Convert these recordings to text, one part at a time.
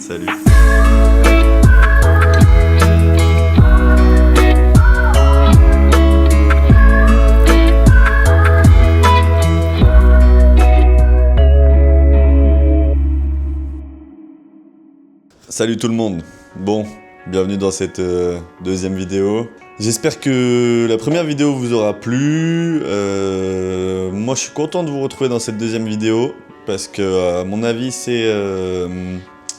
Salut. Salut tout le monde. Bon, bienvenue dans cette deuxième vidéo. J'espère que la première vidéo vous aura plu. Moi, je suis content de vous retrouver dans cette deuxième vidéo parce que, à mon avis, c'est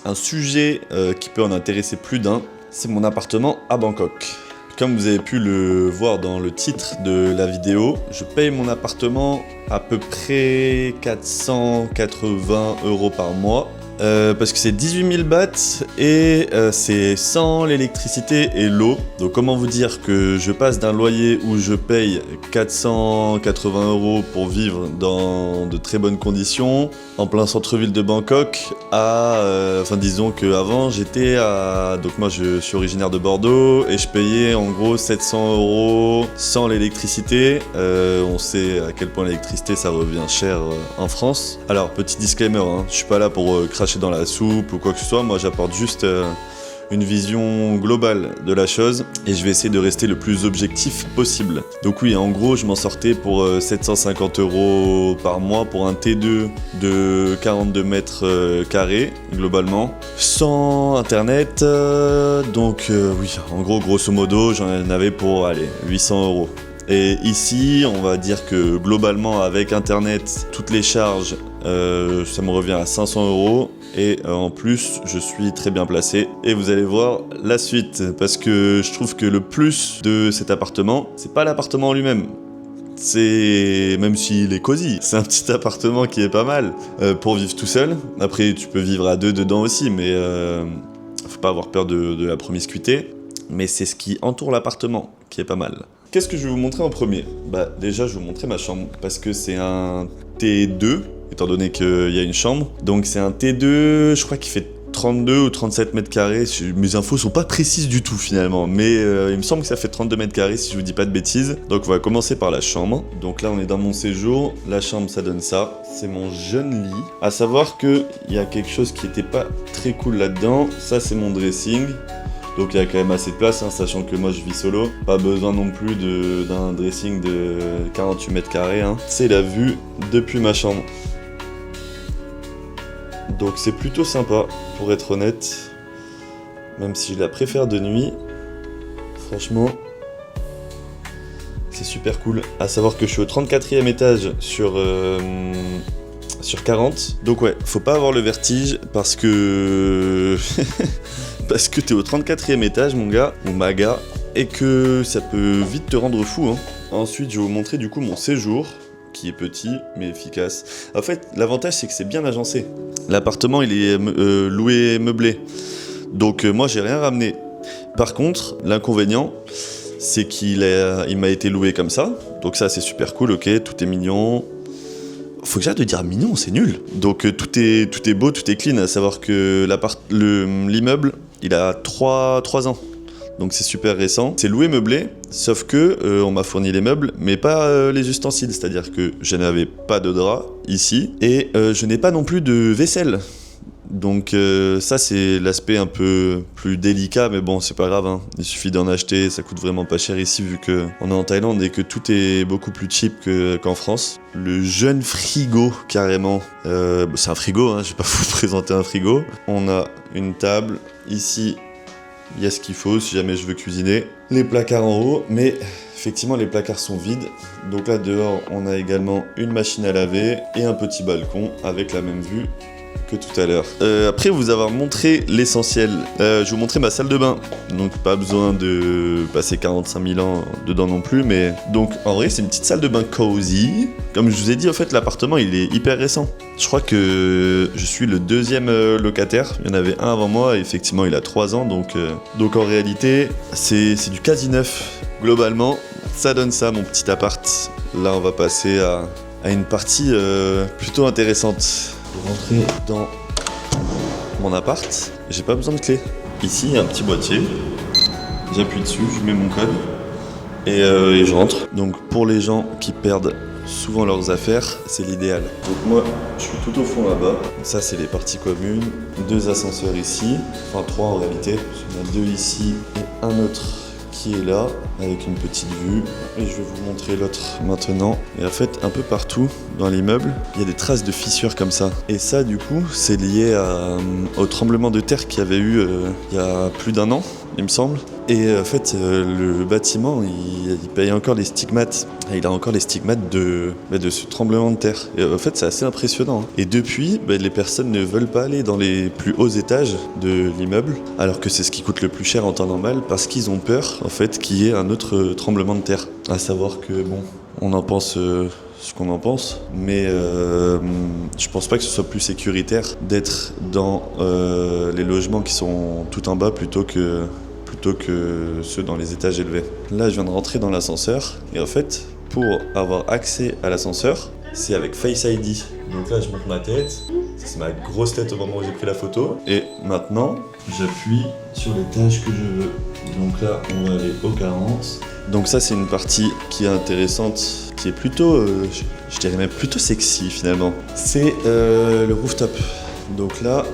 un sujet qui peut en intéresser plus d'un. C'est mon appartement à Bangkok. Comme vous avez pu le voir dans le titre de la vidéo, je paye mon appartement à peu près 480 € par mois. Parce que c'est 18 000 bahts et c'est sans l'électricité et l'eau. Donc comment vous dire que je passe d'un loyer où je paye 480 € pour vivre dans de très bonnes conditions, en plein centre-ville de Bangkok, à... disons qu'avant j'étais à... Donc moi je suis originaire de Bordeaux et je payais en gros 700 € sans l'électricité. On sait à quel point l'électricité ça revient cher en France. Alors petit disclaimer, hein, je suis pas là pour cracher dans la soupe ou quoi que ce soit, moi j'apporte juste une vision globale de la chose et je vais essayer de rester le plus objectif possible. Donc oui, en gros je m'en sortais pour 750 € par mois pour un T2 de 42 mètres carrés globalement, sans internet, donc oui, en gros grosso modo j'en avais pour 800 €. Et ici, on va dire que globalement, avec internet, toutes les charges, ça me revient à 500 €. Et en plus, je suis très bien placé. Et vous allez voir la suite, parce que je trouve que le plus de cet appartement, c'est pas l'appartement en lui-même. C'est, même s'il est cosy, c'est un petit appartement qui est pas mal pour vivre tout seul. Après, tu peux vivre à deux dedans aussi, mais faut pas avoir peur de la promiscuité. Mais c'est ce qui entoure l'appartement qui est pas mal. Qu'est-ce que je vais vous montrer en premier ? Déjà, je vais vous montrer ma chambre, parce que c'est un T2, étant donné qu'il y a une chambre. Donc c'est un T2, je crois qu'il fait 32 ou 37 mètres carrés. Mes infos sont pas précises du tout finalement, mais il me semble que ça fait 32 mètres carrés si je vous dis pas de bêtises. Donc on va commencer par la chambre. Donc là on est dans mon séjour, la chambre ça donne ça. C'est mon jeune lit. À savoir qu'il y a quelque chose qui était pas très cool là-dedans. Ça c'est mon dressing. Donc il y a quand même assez de place, hein, sachant que moi je vis solo. Pas besoin non plus d'un dressing de 48 mètres carrés. Hein. C'est la vue depuis ma chambre. Donc c'est plutôt sympa, pour être honnête. Même si je la préfère de nuit. Franchement, c'est super cool. À savoir que je suis au 34e étage sur 40. Donc ouais, faut pas avoir le vertige parce que... parce que t'es au 34e étage, mon gars, ou ma gars, et que ça peut vite te rendre fou. Hein. Ensuite, je vais vous montrer du coup mon séjour, qui est petit, mais efficace. En fait, l'avantage, c'est que c'est bien agencé. L'appartement, il est loué meublé. Donc moi, j'ai rien ramené. Par contre, l'inconvénient, c'est qu'il m'a été loué comme ça. Donc ça, c'est super cool, ok, tout est mignon. Faut que j'arrête de dire mignon, c'est nul. Donc tout est beau, tout est clean. À savoir que l'immeuble, il a 3 ans. Donc c'est super récent. C'est loué meublé, sauf que on m'a fourni les meubles, mais pas les ustensiles. C'est-à-dire que je n'avais pas de drap ici, et je n'ai pas non plus de vaisselle. Donc ça c'est l'aspect un peu plus délicat, mais bon c'est pas grave, hein. Il suffit d'en acheter, ça coûte vraiment pas cher ici vu qu'on est en Thaïlande et que tout est beaucoup plus cheap qu'en France. Le jeune frigo carrément, c'est un frigo, hein, je vais pas vous présenter un frigo. On a une table, ici il y a ce qu'il faut si jamais je veux cuisiner. Les placards en haut, mais effectivement les placards sont vides. Donc là dehors on a également une machine à laver et un petit balcon avec la même vue que tout à l'heure. Après vous avoir montré l'essentiel, je vais vous montrer ma salle de bain. Donc pas besoin de passer 45 000 ans dedans non plus, mais donc en vrai c'est une petite salle de bain cozy. Comme je vous ai dit, en fait l'appartement il est hyper récent. Je crois que je suis le deuxième locataire. Il y en avait un avant moi et effectivement il a 3 ans, donc en réalité c'est du quasi neuf. Globalement ça donne ça mon petit appart. Là on va passer à une partie plutôt intéressante. Pour rentrer dans mon appart, j'ai pas besoin de clé. Ici, il y a un petit boîtier. J'appuie dessus, je mets mon code et je rentre. Donc pour les gens qui perdent souvent leurs affaires, c'est l'idéal. Donc moi, je suis tout au fond là-bas. Ça, c'est les parties communes. 2 ascenseurs ici, enfin 3 en réalité. Il y en a 2 ici et un autre qui est là, avec une petite vue. Et je vais vous montrer l'autre maintenant. Et en fait, un peu partout dans l'immeuble, il y a des traces de fissures comme ça. Et ça, du coup, c'est lié au tremblement de terre qu'il y avait eu il y a plus d'1 an, il me semble. Et en fait, le bâtiment, il paye encore les stigmates. Il a encore les stigmates de ce tremblement de terre. Et en fait, c'est assez impressionnant. Et depuis, les personnes ne veulent pas aller dans les plus hauts étages de l'immeuble, alors que c'est ce qui coûte le plus cher en temps normal, parce qu'ils ont peur, en fait, qu'il y ait un autre tremblement de terre. À savoir que, bon, on en pense ce qu'on en pense, mais je pense pas que ce soit plus sécuritaire d'être dans les logements qui sont tout en bas plutôt que ceux dans les étages élevés. Là, je viens de rentrer dans l'ascenseur et en fait, pour avoir accès à l'ascenseur, c'est avec Face ID. Donc là, je monte ma tête, c'est ma grosse tête au moment où j'ai pris la photo. Et maintenant, j'appuie sur l'étage que je veux. Donc là, on va aller au 40. Donc ça, c'est une partie qui est intéressante, qui est plutôt, je dirais même plutôt sexy finalement. C'est le rooftop. Donc là,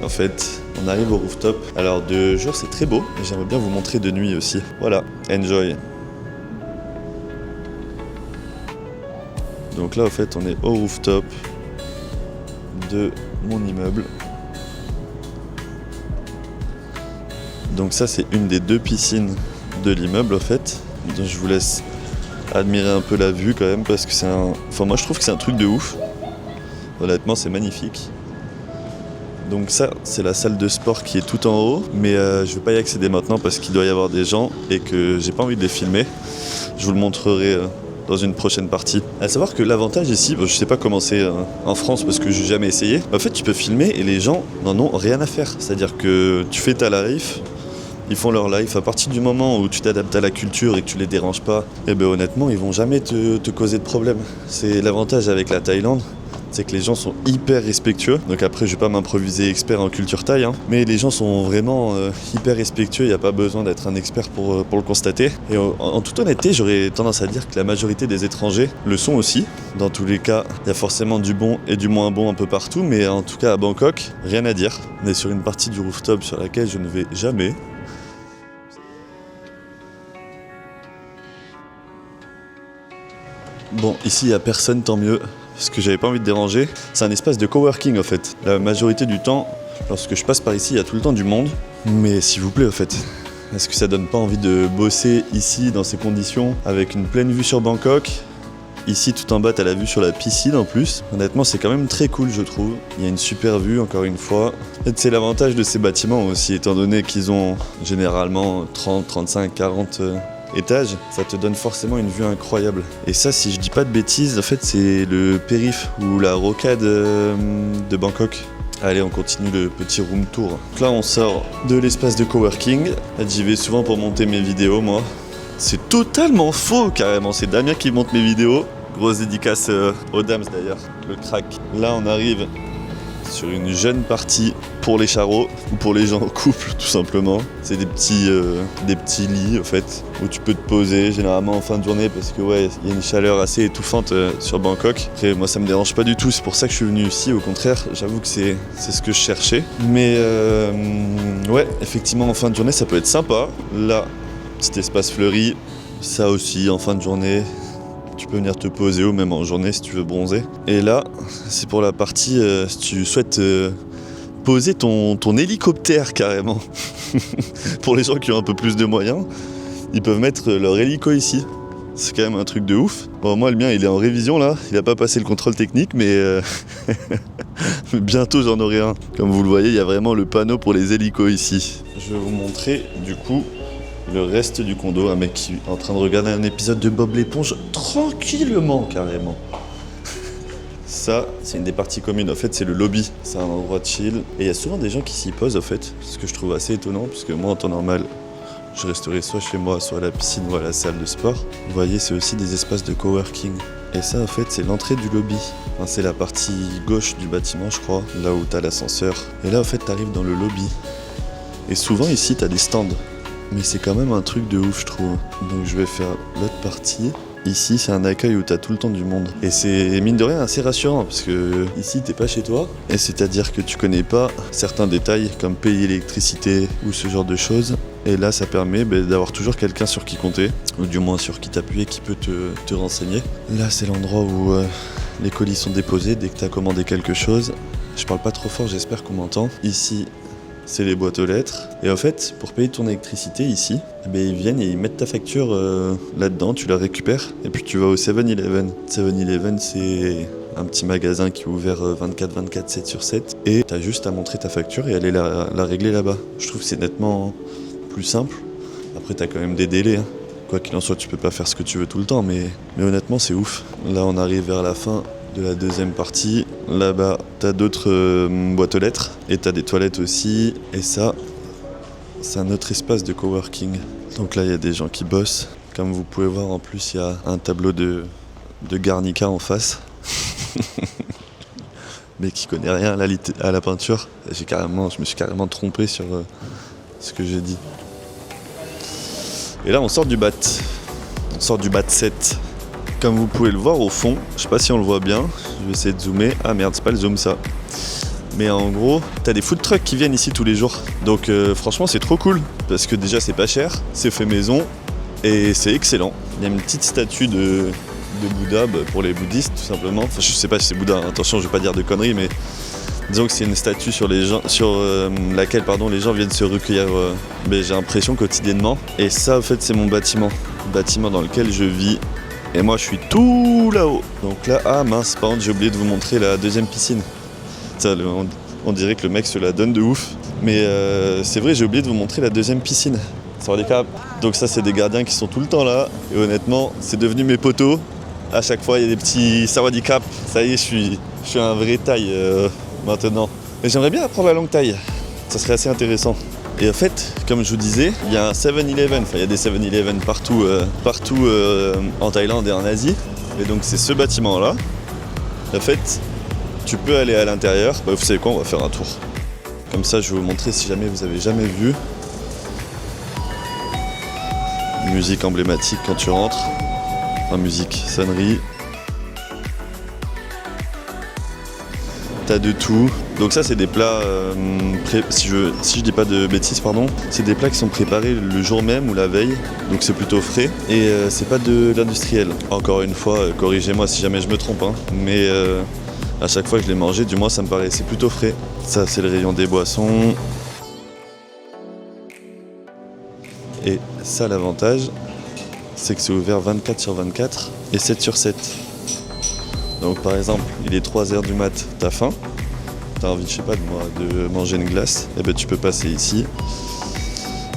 en fait, on arrive au rooftop. Alors de jour c'est très beau, mais j'aimerais bien vous montrer de nuit aussi. Voilà, enjoy. Donc là en fait on est au rooftop de mon immeuble. Donc ça c'est une des 2 piscines de l'immeuble en fait. Donc je vous laisse admirer un peu la vue quand même parce que c'est un... Enfin moi je trouve que c'est un truc de ouf. Honnêtement c'est magnifique. Donc ça, c'est la salle de sport qui est tout en haut, mais je vais pas y accéder maintenant parce qu'il doit y avoir des gens et que j'ai pas envie de les filmer. Je vous le montrerai dans une prochaine partie. À savoir que l'avantage ici, je sais pas comment c'est en France parce que j'ai jamais essayé, en fait tu peux filmer et les gens n'en ont rien à faire. C'est-à-dire que tu fais ta live, ils font leur live, à partir du moment où tu t'adaptes à la culture et que tu les déranges pas, et ben honnêtement ils vont jamais te causer de problème. C'est l'avantage avec la Thaïlande. C'est que les gens sont hyper respectueux. Donc après, je vais pas m'improviser expert en culture thaï, mais les gens sont vraiment hyper respectueux. Il n'y a pas besoin d'être un expert pour le constater. Et en toute honnêteté, j'aurais tendance à dire que la majorité des étrangers le sont aussi. Dans tous les cas, il y a forcément du bon et du moins bon un peu partout, mais en tout cas à Bangkok, rien à dire. On est sur une partie du rooftop sur laquelle je ne vais jamais. Bon, ici il n'y a personne, tant mieux. Parce que j'avais pas envie de déranger. C'est un espace de coworking en fait. La majorité du temps, lorsque je passe par ici, il y a tout le temps du monde. Mais s'il vous plaît, en fait, est-ce que ça donne pas envie de bosser ici dans ces conditions avec une pleine vue sur Bangkok? Ici, tout en bas, t'as la vue sur la piscine en plus. Honnêtement, c'est quand même très cool, je trouve. Il y a une super vue, encore une fois. Et c'est l'avantage de ces bâtiments aussi, étant donné qu'ils ont généralement 30, 35, 40... étage, ça te donne forcément une vue incroyable. Et ça, si je dis pas de bêtises, en fait, c'est le périph' ou la rocade de Bangkok. Allez, on continue le petit room tour. Donc là, on sort de l'espace de coworking. J'y vais souvent pour monter mes vidéos, moi. C'est totalement faux, carrément. C'est Damien qui monte mes vidéos. Grosse dédicace aux Dams, d'ailleurs. Le crack. Là, on arrive sur une jeune partie pour les charros ou pour les gens en couple tout simplement. C'est des petits lits en fait où tu peux te poser généralement en fin de journée parce que ouais, il y a une chaleur assez étouffante sur Bangkok. Après moi ça me dérange pas du tout, c'est pour ça que je suis venu ici, au contraire, j'avoue que c'est ce que je cherchais. Mais ouais, effectivement en fin de journée ça peut être sympa. Là, petit espace fleuri, ça aussi en fin de journée. Tu peux venir te poser ou même en journée si tu veux bronzer. Et là, c'est pour la partie si tu souhaites poser ton hélicoptère carrément. Pour les gens qui ont un peu plus de moyens, ils peuvent mettre leur hélico ici. C'est quand même un truc de ouf. Bon, moi le mien il est en révision là, il a pas passé le contrôle technique mais bientôt j'en aurai un. Comme vous le voyez, il y a vraiment le panneau pour les hélicos ici. Je vais vous montrer du coup le reste du condo, un mec qui est en train de regarder un épisode de Bob l'éponge tranquillement carrément. Ça, c'est une des parties communes. En fait, c'est le lobby. C'est un endroit de chill. Et il y a souvent des gens qui s'y posent, en fait. Ce que je trouve assez étonnant, puisque moi, en temps normal, je resterai soit chez moi, soit à la piscine ou à la salle de sport. Vous voyez, c'est aussi des espaces de coworking. Et ça, en fait, c'est l'entrée du lobby. Enfin, c'est la partie gauche du bâtiment, je crois, là où t'as l'ascenseur. Et là, en fait, t'arrives dans le lobby. Et souvent, ici, t'as des stands. Mais c'est quand même un truc de ouf, je trouve. Donc, je vais faire l'autre partie. ici c'est un accueil où t'as tout le temps du monde. Et c'est mine de rien assez rassurant parce que ici t'es pas chez toi. Et c'est-à-dire que tu connais pas certains détails comme payer l'électricité ou ce genre de choses. Et là ça permet d'avoir toujours quelqu'un sur qui compter, ou du moins sur qui t'appuyer, qui peut te renseigner. Là c'est l'endroit où les colis sont déposés dès que t'as commandé quelque chose. Je parle pas trop fort, j'espère qu'on m'entend. Ici c'est les boîtes aux lettres. Et en fait, pour payer ton électricité ici, ils viennent et ils mettent ta facture là-dedans, tu la récupères, et puis tu vas au 7-Eleven. 7-Eleven, c'est un petit magasin qui est ouvert 24/24, 7/7, et t'as juste à montrer ta facture et aller la régler là-bas. Je trouve que c'est nettement plus simple. Après, t'as quand même des délais, hein. Quoi qu'il en soit, tu peux pas faire ce que tu veux tout le temps, mais honnêtement, c'est ouf. Là, on arrive vers la fin de la deuxième partie. Là-bas, t'as d'autres boîtes aux lettres et t'as des toilettes aussi. Et ça, c'est un autre espace de coworking. Donc là, il y a des gens qui bossent. Comme vous pouvez voir, en plus, il y a un tableau de Guernica en face. Mais qui connaît rien à la peinture. Je me suis carrément trompé sur ce que j'ai dit. Et là, on sort du BAT. On sort du BAT 7. Comme vous pouvez le voir au fond, je sais pas si on le voit bien, je vais essayer de zoomer. Ah merde, c'est pas le zoom ça. Mais en gros, t'as des food trucks qui viennent ici tous les jours. Donc franchement, c'est trop cool. Parce que déjà, c'est pas cher, c'est fait maison et c'est excellent. Il y a une petite statue de Bouddha pour les bouddhistes, tout simplement. Enfin, je sais pas si c'est Bouddha, attention, je vais pas dire de conneries, mais disons que c'est une statue sur laquelle les gens viennent se recueillir, j'ai l'impression quotidiennement. Et ça, en fait, c'est mon bâtiment. Le bâtiment dans lequel je vis. Et moi je suis tout là-haut. Donc là, ah mince, par contre j'ai oublié de vous montrer la deuxième piscine. Ça, on dirait que le mec se la donne de ouf. Mais c'est vrai, j'ai oublié de vous montrer la deuxième piscine. Donc ça c'est des gardiens qui sont tout le temps là. Et honnêtement, c'est devenu mes potos. À chaque fois il y a des petits sawadikap. Ça y est, je suis un vrai taille maintenant. Mais j'aimerais bien apprendre la longue taille. Ça serait assez intéressant. Et en fait, comme je vous disais, il y a un 7-Eleven, il y a des 7-Eleven partout en Thaïlande et en Asie. Et donc c'est ce bâtiment-là. En fait, tu peux aller à l'intérieur. Vous savez quoi, on va faire un tour. Comme ça, je vais vous montrer si jamais vous avez jamais vu. Musique emblématique quand tu rentres. En musique, sonnerie. T'as de tout. Donc ça c'est des plats, si je dis pas de bêtises, c'est des plats qui sont préparés le jour même ou la veille, donc c'est plutôt frais, et c'est pas de l'industriel. Encore une fois, corrigez-moi si jamais je me trompe, hein, mais à chaque fois que je l'ai mangé, du moins ça me paraissait plutôt frais. Ça c'est le rayon des boissons. Et ça l'avantage, c'est que c'est ouvert 24/24 et 7/7. Donc par exemple, il est 3h du mat, t'as faim, t'as envie, de manger une glace, et tu peux passer ici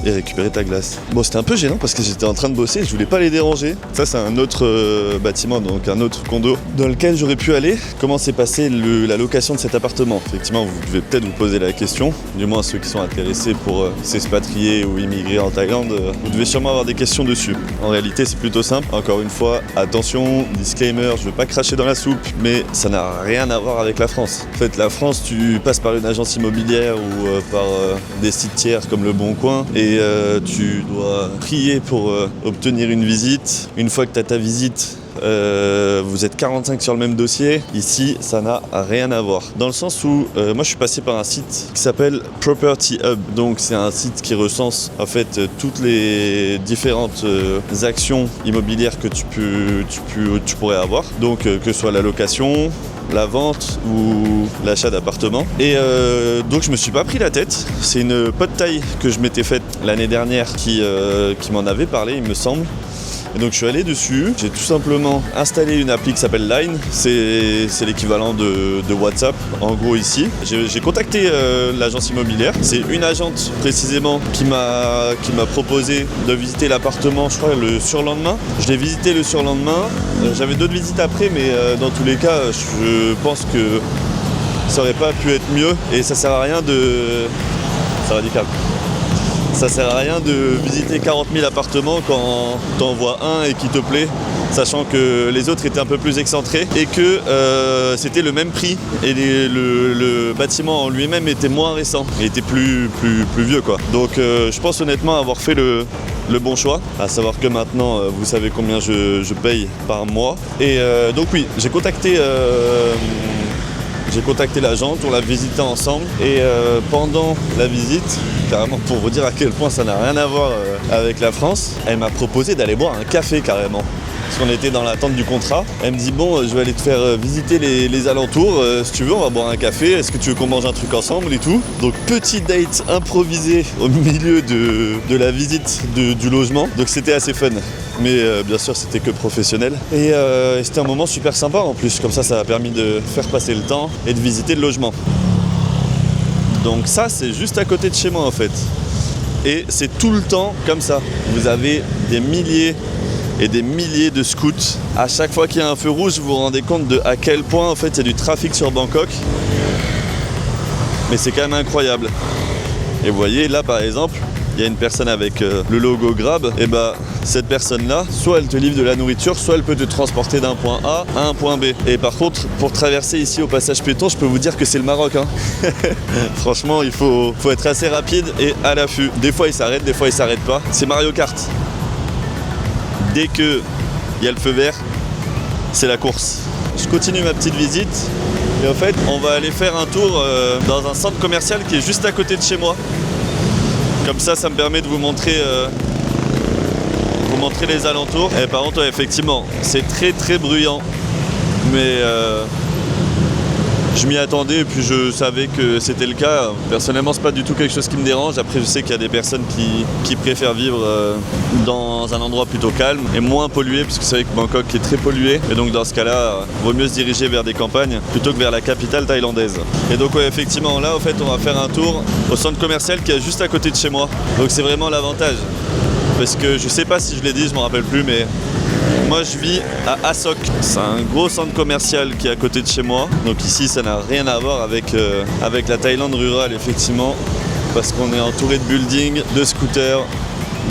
et récupérer ta glace. Bon, c'était un peu gênant parce que j'étais en train de bosser, je voulais pas les déranger. Ça c'est un autre bâtiment, donc un autre condo dans lequel j'aurais pu aller. Comment s'est passée la location de cet appartement? Effectivement, vous devez peut-être vous poser la question, du moins ceux qui sont intéressés pour s'expatrier ou immigrer en Thaïlande, vous devez sûrement avoir des questions dessus. En réalité c'est plutôt simple, encore une fois, attention, disclaimer, je veux pas cracher dans la soupe, mais ça n'a rien à voir avec la France. En fait, la France, tu passes par une agence immobilière ou par des sites tiers comme Le Bon Coin, et tu dois prier pour obtenir une visite. Une fois que tu as ta visite, vous êtes 45 sur le même dossier. Ici, ça n'a rien à voir. Dans le sens où, moi je suis passé par un site qui s'appelle Property Hub. Donc c'est un site qui recense en fait toutes les différentes actions immobilières que tu pourrais avoir. Donc que ce soit la location, la vente ou l'achat d'appartements. Et donc je me suis pas pris la tête. C'est une pote taille que je m'étais faite l'année dernière qui m'en avait parlé, il me semble. Et donc je suis allé dessus, j'ai tout simplement installé une appli qui s'appelle Line, c'est l'équivalent de WhatsApp en gros ici. J'ai contacté l'agence immobilière, c'est une agente précisément qui m'a proposé de visiter l'appartement, je crois le surlendemain. Je l'ai visité le surlendemain, j'avais d'autres visites après, mais dans tous les cas je pense que ça aurait pas pu être mieux et ça sert à rien de... C'est radical. Ça sert à rien de visiter 40 000 appartements quand t'en vois un et qui te plaît, sachant que les autres étaient un peu plus excentrés et que c'était le même prix et le bâtiment en lui-même était moins récent, il était plus vieux quoi. Donc je pense honnêtement avoir fait le bon choix, à savoir que maintenant vous savez combien je paye par mois. Et donc oui, j'ai contacté l'agente, on l'a visité ensemble et pendant la visite, carrément pour vous dire à quel point ça n'a rien à voir avec la France, elle m'a proposé d'aller boire un café carrément. Parce qu'on était dans l'attente du contrat. Elle me dit bon, je vais aller te faire visiter les alentours, si tu veux on va boire un café, est-ce que tu veux qu'on mange un truc ensemble et tout. Donc petit date improvisé au milieu de la visite du logement, donc c'était assez fun. Mais bien sûr c'était que professionnel. Et c'était un moment super sympa en plus, comme ça a permis de faire passer le temps et de visiter le logement. Donc ça c'est juste à côté de chez moi en fait. Et c'est tout le temps comme ça. Vous avez des milliers et des milliers de scouts. À chaque fois qu'il y a un feu rouge, vous vous rendez compte de à quel point en fait il y a du trafic sur Bangkok. Mais c'est quand même incroyable. Et vous voyez là par exemple, il y a une personne avec le logo Grab, et bah cette personne-là, soit elle te livre de la nourriture, soit elle peut te transporter d'un point A à un point B. Et par contre, pour traverser ici au passage piéton, je peux vous dire que c'est le Maroc. Hein. Franchement, il faut être assez rapide et à l'affût. Des fois, il s'arrête, des fois, il s'arrête pas. C'est Mario Kart. Dès qu'il y a le feu vert, c'est la course. Je continue ma petite visite et en fait, on va aller faire un tour dans un centre commercial qui est juste à côté de chez moi. Comme ça me permet de vous montrer les alentours. Et par contre, ouais, effectivement, c'est très bruyant. Mais je m'y attendais et puis je savais que c'était le cas. Personnellement, c'est pas du tout quelque chose qui me dérange. Après, je sais qu'il y a des personnes qui préfèrent vivre dans un endroit plutôt calme et moins pollué, puisque vous savez que Bangkok est très pollué. Et donc dans ce cas-là, vaut mieux se diriger vers des campagnes plutôt que vers la capitale thaïlandaise. Et donc ouais, effectivement, là, au fait, on va faire un tour au centre commercial qui est juste à côté de chez moi. Donc c'est vraiment l'avantage. Parce que je sais pas si je l'ai dit, je m'en rappelle plus, mais moi je vis à Asok. C'est un gros centre commercial qui est à côté de chez moi. Donc ici ça n'a rien à voir avec la Thaïlande rurale effectivement. Parce qu'on est entouré de buildings, de scooters,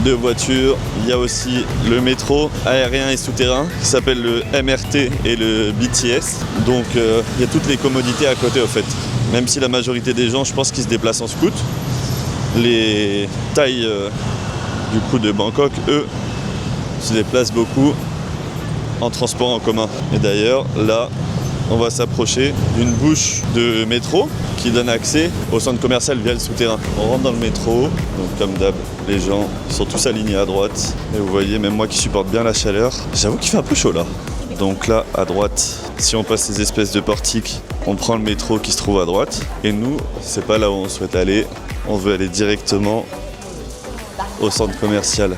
de voitures. Il y a aussi le métro aérien et souterrain qui s'appelle le MRT et le BTS. Donc il y a toutes les commodités à côté au fait. Même si la majorité des gens je pense qu'ils se déplacent en scoot. Les Thaïs du coup de Bangkok, eux, se déplacent beaucoup en transport en commun. Et d'ailleurs, là, on va s'approcher d'une bouche de métro qui donne accès au centre commercial via le souterrain. On rentre dans le métro, donc comme d'hab, les gens sont tous alignés à droite. Et vous voyez, même moi qui supporte bien la chaleur, j'avoue qu'il fait un peu chaud là. Donc là, à droite, si on passe ces espèces de portiques, on prend le métro qui se trouve à droite. Et nous, c'est pas là où on souhaite aller. On veut aller directement au centre commercial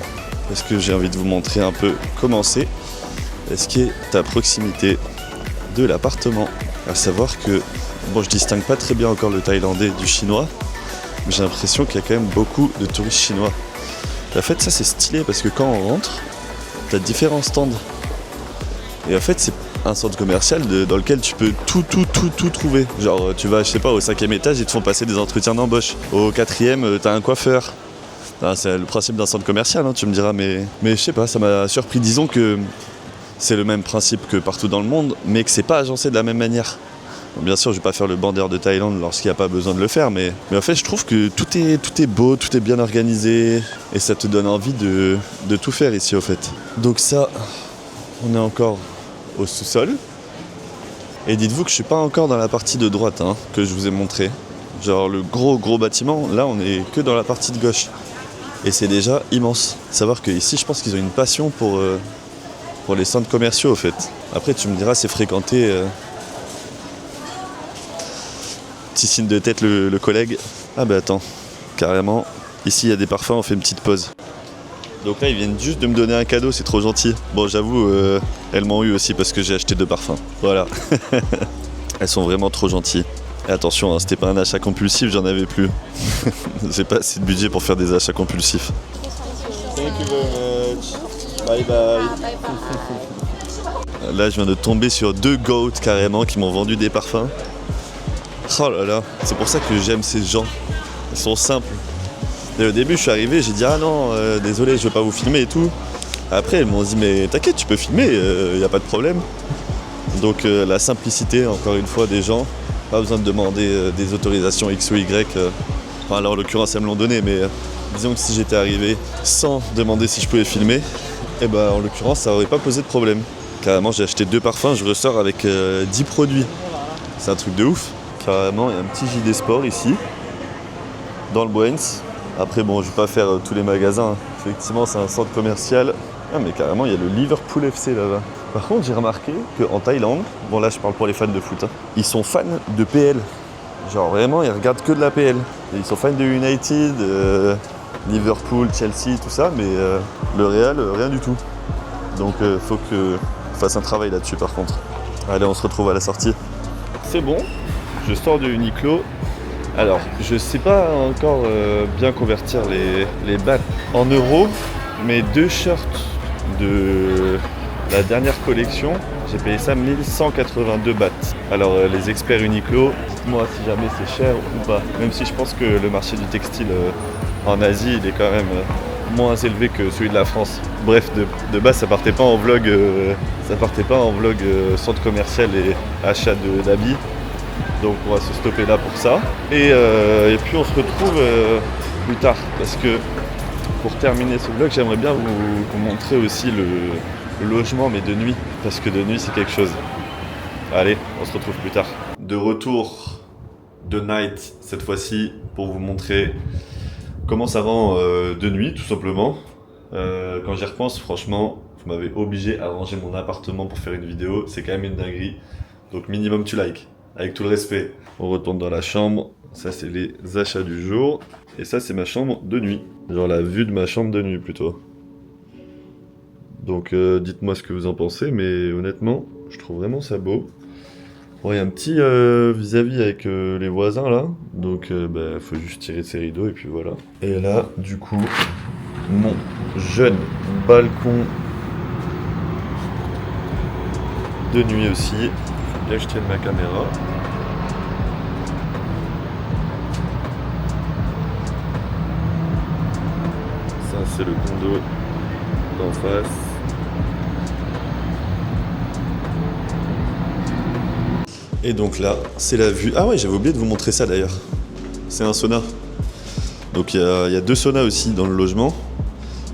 parce que j'ai envie de vous montrer un peu comment c'est et ce qui est à proximité de l'appartement. À savoir que, bon, je distingue pas très bien encore le thaïlandais du chinois, mais j'ai l'impression qu'il y a quand même beaucoup de touristes chinois. Et en fait ça c'est stylé parce que quand on rentre, t'as différents stands et en fait c'est un centre commercial dans lequel tu peux tout trouver. Genre tu vas, je sais pas, au 5e étage, ils te font passer des entretiens d'embauche. Au 4e, t'as un coiffeur. Ah, c'est le principe d'un centre commercial, hein, tu me diras, mais je sais pas, ça m'a surpris. Disons que c'est le même principe que partout dans le monde, mais que c'est pas agencé de la même manière. Bon, bien sûr, je vais pas faire le bandeur de Thaïlande lorsqu'il n'y a pas besoin de le faire, mais en fait, je trouve que tout est beau, tout est bien organisé, et ça te donne envie de tout faire ici, au fait. Donc ça, on est encore au sous-sol. Et dites-vous que je suis pas encore dans la partie de droite, hein, que je vous ai montré. Genre le gros bâtiment, là, on est que dans la partie de gauche. Et c'est déjà immense. Savoir qu'ici, je pense qu'ils ont une passion pour les centres commerciaux, au fait. Après, tu me diras, c'est fréquenté. Petit signe de tête, le collègue. Ah bah attends, carrément. Ici, il y a des parfums, on fait une petite pause. Donc là, ils viennent juste de me donner un cadeau, c'est trop gentil. Bon, j'avoue, elles m'ont eu aussi parce que j'ai acheté 2 parfums. Voilà. Elles sont vraiment trop gentilles. Et attention, hein, c'était pas un achat compulsif, j'en avais plus. J'ai pas assez de budget pour faire des achats compulsifs. Thank you very much. Bye bye. Là, je viens de tomber sur 2 goats carrément qui m'ont vendu des parfums. Oh là là, c'est pour ça que j'aime ces gens. Ils sont simples. Et au début, je suis arrivé, j'ai dit ah non, désolé, je veux pas vous filmer et tout. Après, elles m'ont dit mais t'inquiète, tu peux filmer, y a pas de problème. Donc la simplicité, encore une fois, des gens, pas besoin de demander des autorisations X ou Y. Enfin, alors en l'occurrence, elles me l'ont donné, mais disons que si j'étais arrivé sans demander si je pouvais filmer, et ben en l'occurrence, ça aurait pas posé de problème. Carrément, j'ai acheté 2 parfums, je ressors avec 10 produits. C'est un truc de ouf. Carrément, il y a un petit JD Sport ici, dans le Boens. Après, bon, je vais pas faire tous les magasins. Effectivement, c'est un centre commercial. Ah, mais carrément, il y a le Liverpool FC là-bas. Par contre, j'ai remarqué qu'en Thaïlande, bon là, je parle pour les fans de foot, hein, ils sont fans de PL. Genre vraiment, ils regardent que de la PL. Et ils sont fans de United, Liverpool, Chelsea, tout ça, mais le Real, rien du tout. Donc, faut que je fasse un travail là-dessus, par contre. Allez, on se retrouve à la sortie. C'est bon, je sors de Uniqlo. Alors, je sais pas encore bien convertir les bahts en euros, mais 2 shirts de la dernière collection, j'ai payé ça 1182 bahts. Alors, les experts Uniqlo, dites-moi si jamais c'est cher ou pas. Même si je pense que le marché du textile en Asie, il est quand même moins élevé que celui de la France. Bref, de base, ça partait pas en vlog, centre commercial et achat d'habits. Donc on va se stopper là pour ça. Et puis on se retrouve plus tard. Parce que pour terminer ce vlog, j'aimerais bien vous montrer aussi le logement, mais de nuit. Parce que de nuit, c'est quelque chose. Allez, on se retrouve plus tard. De retour de night, cette fois-ci, pour vous montrer comment ça rend de nuit, tout simplement. Quand j'y repense, franchement, vous m'avez obligé à ranger mon appartement pour faire une vidéo. C'est quand même une dinguerie. Donc minimum tu likes. Avec tout le respect. On retourne dans la chambre. Ça, c'est les achats du jour. Et ça, c'est ma chambre de nuit. Genre la vue de ma chambre de nuit, plutôt. Donc, dites-moi ce que vous en pensez. Mais honnêtement, je trouve vraiment ça beau. Bon, il y a un petit vis-à-vis avec les voisins, là. Donc, faut juste tirer ses rideaux. Et puis voilà. Et là, du coup, mon jeune balcon de nuit aussi. Là, je tiens ma caméra. Ça, c'est le condo d'en face. Et donc là, c'est la vue. Ah ouais, j'avais oublié de vous montrer ça d'ailleurs. C'est un sauna. Donc il y a 2 saunas aussi dans le logement.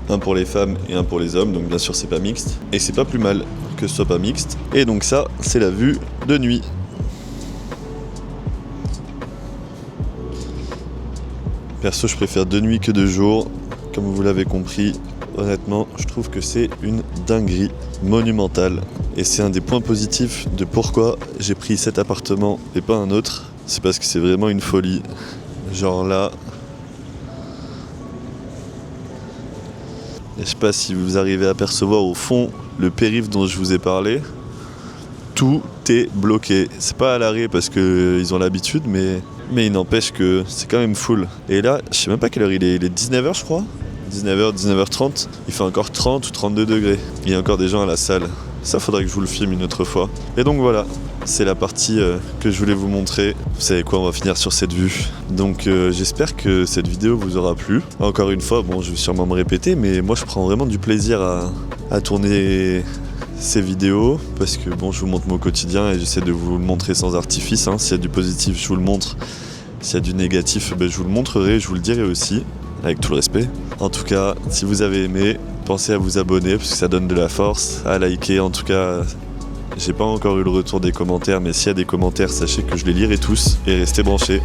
Un pour les femmes et un pour les hommes. Donc bien sûr, c'est pas mixte. Et c'est pas plus mal que ce soit pas mixte. Et donc ça, c'est la vue de nuit. Perso, je préfère de nuit que de jour. Comme vous l'avez compris, honnêtement, je trouve que c'est une dinguerie monumentale. Et c'est un des points positifs de pourquoi j'ai pris cet appartement et pas un autre. C'est parce que c'est vraiment une folie. Genre là... Je sais pas si vous arrivez à percevoir au fond le périph' dont je vous ai parlé. Tout est bloqué. C'est pas à l'arrêt parce qu'ils ont l'habitude, mais il n'empêche que c'est quand même full. Et là, je sais même pas quelle heure il est 19h je crois. 19h, 19h30. Il fait encore 30 ou 32 degrés. Il y a encore des gens à la salle. Ça, faudrait que je vous le filme une autre fois. Et donc voilà, c'est la partie que je voulais vous montrer. Vous savez quoi, on va finir sur cette vue. Donc j'espère que cette vidéo vous aura plu. Encore une fois, bon, je vais sûrement me répéter, mais moi je prends vraiment du plaisir à tourner ces vidéos. Parce que bon, je vous montre mon quotidien et j'essaie de vous le montrer sans artifice. S'il y a du positif, je vous le montre. S'il y a du négatif, je vous le montrerai, je vous le dirai aussi. Avec tout le respect. En tout cas, si vous avez aimé, pensez à vous abonner parce que ça donne de la force, à liker. En tout cas, j'ai pas encore eu le retour des commentaires, mais s'il y a des commentaires, sachez que je les lirai tous et restez branchés.